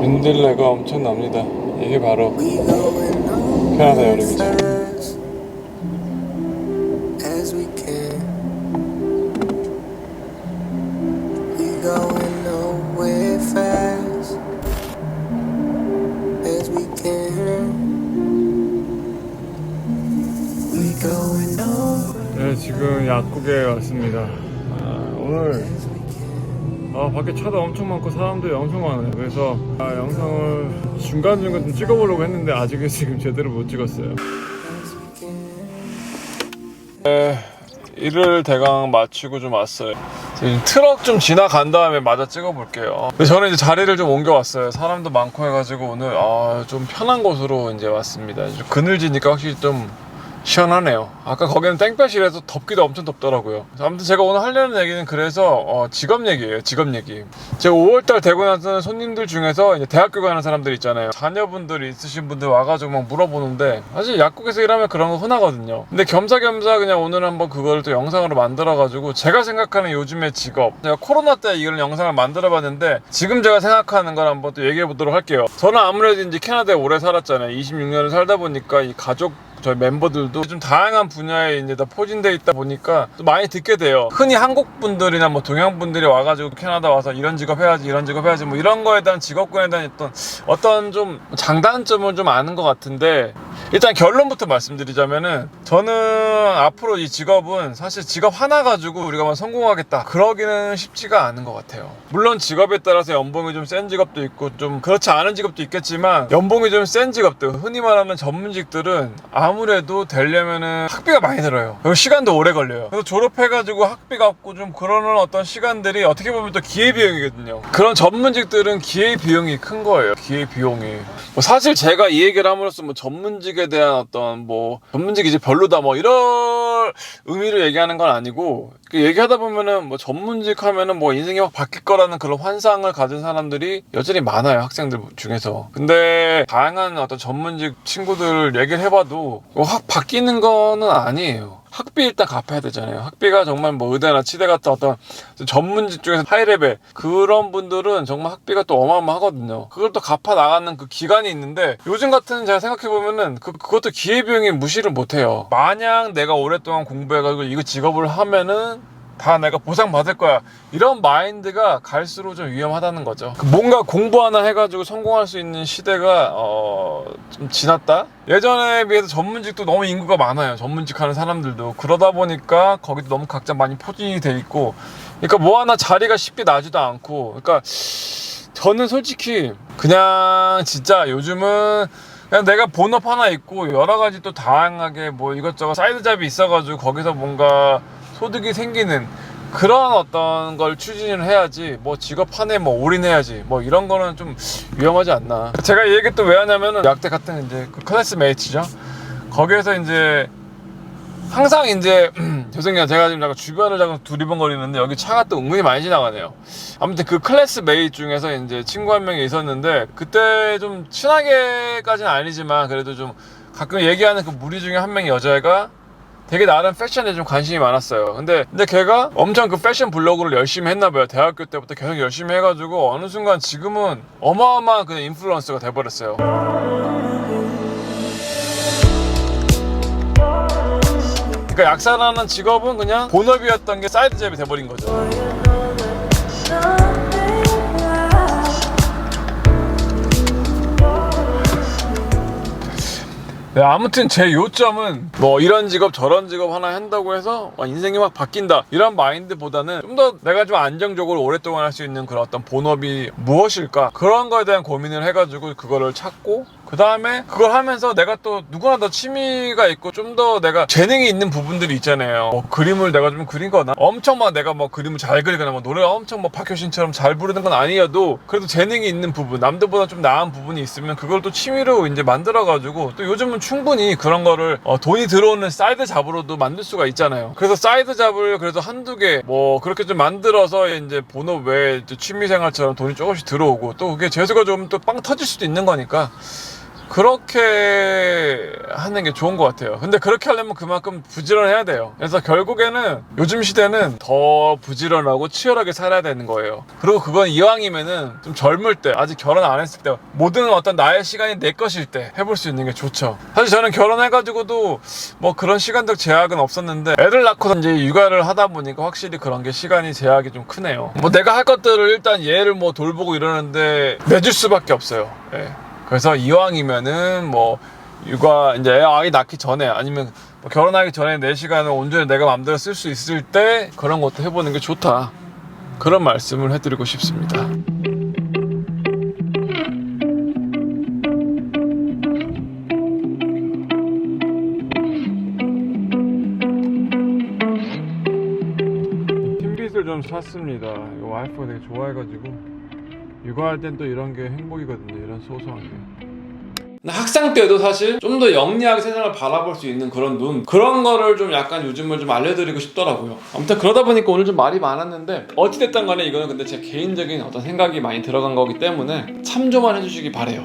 민들레가 엄청납니다. 이게 바로 캐나다 여름이죠. 네, 지금 약국에 왔습니다. 오늘 밖에 차도 엄청 많고 사람들이 엄청 많아요. 그래서 영상을 중간중간 좀 찍어보려고 했는데 아직은 지금 제대로 못 찍었어요. 일을 대강 마치고 좀 왔어요. 지금 트럭 좀 지나간 다음에 마저 찍어볼게요. 저는 이제 자리를 좀 옮겨왔어요. 사람도 많고 해가지고 오늘 좀 편한 곳으로 이제 왔습니다. 좀 그늘지니까 확실히 좀 시원하네요. 아까 거기는 땡볕이라서 덥기도 엄청 덥더라고요. 아무튼 제가 오늘 하려는 얘기는 그래서 직업 얘기예요. 직업 얘기. 제가 5월달 되고 나서는 손님들 중에서 이제 대학교 가는 사람들 있잖아요. 자녀분들이 있으신 분들 와가지고 막 물어보는데 사실 약국에서 일하면 그런 거 흔하거든요. 근데 겸사겸사 그냥 오늘 한번 그걸 또 영상으로 만들어가지고 제가 생각하는 요즘의 직업, 제가 코로나 때 이런 영상을 만들어봤는데 지금 제가 생각하는 걸 한번 또 얘기해보도록 할게요. 저는 아무래도 이제 캐나다에 오래 살았잖아요. 26년을 살다 보니까 이 가족 저희 멤버들도 좀 다양한 분야에 이제 다 포진되어 있다 보니까 또 많이 듣게 돼요. 흔히 한국 분들이나 뭐 동양 분들이 와가지고 캐나다 와서 이런 직업 해야지, 이런 직업 해야지, 뭐 이런 거에 대한 직업군에 대한 어떤 좀 장단점을 좀 아는 것 같은데, 일단 결론부터 말씀드리자면은 저는 앞으로 이 직업은 사실 직업 하나 가지고 우리가 막 성공하겠다 그러기는 쉽지가 않은 것 같아요. 물론 직업에 따라서 연봉이 좀 센 직업도 있고 좀 그렇지 않은 직업도 있겠지만, 연봉이 좀 센 직업들, 흔히 말하는 전문직들은 아무래도 되려면은 학비가 많이 들어요. 그리고 시간도 오래 걸려요. 그래서 졸업해가지고 학비 갚고 좀 그러는 어떤 시간들이 어떻게 보면 또 기회비용이거든요. 그런 전문직들은 기회비용이 큰 거예요. 기회비용이. 뭐 사실 제가 이 얘기를 함으로써 뭐 전문직에 대한 어떤 뭐 전문직이 이제 별로다 뭐 이런 의미로 얘기하는 건 아니고, 얘기하다 보면은 뭐 전문직 하면은 뭐 인생이 확 바뀔 거라는 그런 환상을 가진 사람들이 여전히 많아요, 학생들 중에서. 근데 다양한 어떤 전문직 친구들 얘기를 해봐도 확 바뀌는 거는 아니에요. 학비 일단 갚아야 되잖아요. 학비가 정말 뭐 의대나 치대 같은 어떤 전문직 중에서 하이레벨 그런 분들은 정말 학비가 또 어마어마하거든요. 그걸 또 갚아 나가는 그 기간이 있는데, 요즘 같은 제가 생각해보면은 그것도 기회비용이 무시를 못해요. 만약 내가 오랫동안 공부해가지고 이거 직업을 하면은 다 내가 보상받을 거야, 이런 마인드가 갈수록 좀 위험하다는 거죠. 뭔가 공부 하나 해가지고 성공할 수 있는 시대가 좀 지났다? 예전에 비해서 전문직도 너무 인구가 많아요. 전문직 하는 사람들도. 그러다 보니까 거기도 너무 각자 많이 포진이 돼 있고, 그러니까 뭐 하나 자리가 쉽게 나지도 않고, 그러니까 저는 솔직히 그냥 진짜 요즘은 그냥 내가 본업 하나 있고 여러 가지 또 다양하게 뭐 이것저것 사이드 잡이 있어가지고 거기서 뭔가 소득이 생기는 그런 어떤 걸 추진을 해야지, 뭐 직업 한에 뭐 올인해야지 뭐 이런 거는 좀 위험하지 않나. 제가 이 얘기 또 왜 하냐면은 약대 같은 이제 그 클래스메이트죠. 거기에서 이제 항상 이제 죄송해요, 제가 지금 잠깐 주변을 잠깐 두리번거리는데 여기 차가 또 은근히 많이 지나가네요. 아무튼 그 클래스메이트 중에서 이제 친구 한 명이 있었는데, 그때 좀 친하게까지는 아니지만 그래도 좀 가끔 얘기하는 그 무리 중에 한 명의 여자애가 되게 나름 패션에 좀 관심이 많았어요. 근데 걔가 엄청 그 패션 블로그를 열심히 했나봐요. 대학교 때부터 계속 열심히 해가지고 어느 순간 지금은 어마어마한 그냥 인플루언서가 돼버렸어요. 그러니까 약사라는 직업은 그냥 본업이었던 게 사이드 잡이 돼버린 거죠. 네, 아무튼 제 요점은 뭐 이런 직업 저런 직업 하나 한다고 해서 인생이 막 바뀐다 이런 마인드보다는 좀 더 내가 좀 안정적으로 오랫동안 할 수 있는 그런 어떤 본업이 무엇일까, 그런 거에 대한 고민을 해가지고 그거를 찾고, 그 다음에 그걸 하면서 내가 또 누구나 더 취미가 있고 좀 더 내가 재능이 있는 부분들이 있잖아요. 뭐 그림을 내가 좀 그리거나 엄청 막 내가 뭐 그림을 잘 그리거나 뭐 노래가 엄청 뭐 박효신처럼 잘 부르는 건 아니어도 그래도 재능이 있는 부분, 남들보다 좀 나은 부분이 있으면 그걸 또 취미로 이제 만들어가지고, 또 요즘은 충분히 그런 거를 돈이 들어오는 사이드 잡으로도 만들 수가 있잖아요. 그래서 사이드 잡을 그래도 한두 개 뭐 그렇게 좀 만들어서 이제 본업 외에 취미생활처럼 돈이 조금씩 들어오고, 또 그게 재수가 좀 또 빵 터질 수도 있는 거니까 그렇게 하는 게 좋은 것 같아요. 근데 그렇게 하려면 그만큼 부지런해야 돼요. 그래서 결국에는 요즘 시대는 더 부지런하고 치열하게 살아야 되는 거예요. 그리고 그건 이왕이면은 좀 젊을 때, 아직 결혼 안 했을 때, 모든 어떤 나의 시간이 내 것일 때 해볼 수 있는 게 좋죠. 사실 저는 결혼해가지고도 뭐 그런 시간적 제약은 없었는데, 애를 낳고 이제 육아를 하다 보니까 확실히 그런 게 시간이 제약이 좀 크네요. 뭐 내가 할 것들을 일단 얘를 뭐 돌보고 이러는데 내줄 수밖에 없어요. 예. 그래서 이왕이면은 뭐 육아 이제 아이 낳기 전에, 아니면 뭐 결혼하기 전에 내 시간을 온전히 내가 마음대로 쓸 수 있을 때 그런 것도 해보는 게 좋다, 그런 말씀을 해드리고 싶습니다. 핀빗을 좀 샀습니다. 이 와이프가 되게 좋아해가지고 육아할 땐 또 이런 게 행복이거든요. 이런 소소한 게. 학생 때도 사실 좀 더 영리하게 세상을 바라볼 수 있는 그런 눈, 그런 거를 좀 약간 요즘은 좀 알려드리고 싶더라고요. 아무튼 그러다 보니까 오늘 좀 말이 많았는데, 어찌됐든 간에 이거는 근데 제 개인적인 어떤 생각이 많이 들어간 거기 때문에 참조만 해주시기 바래요.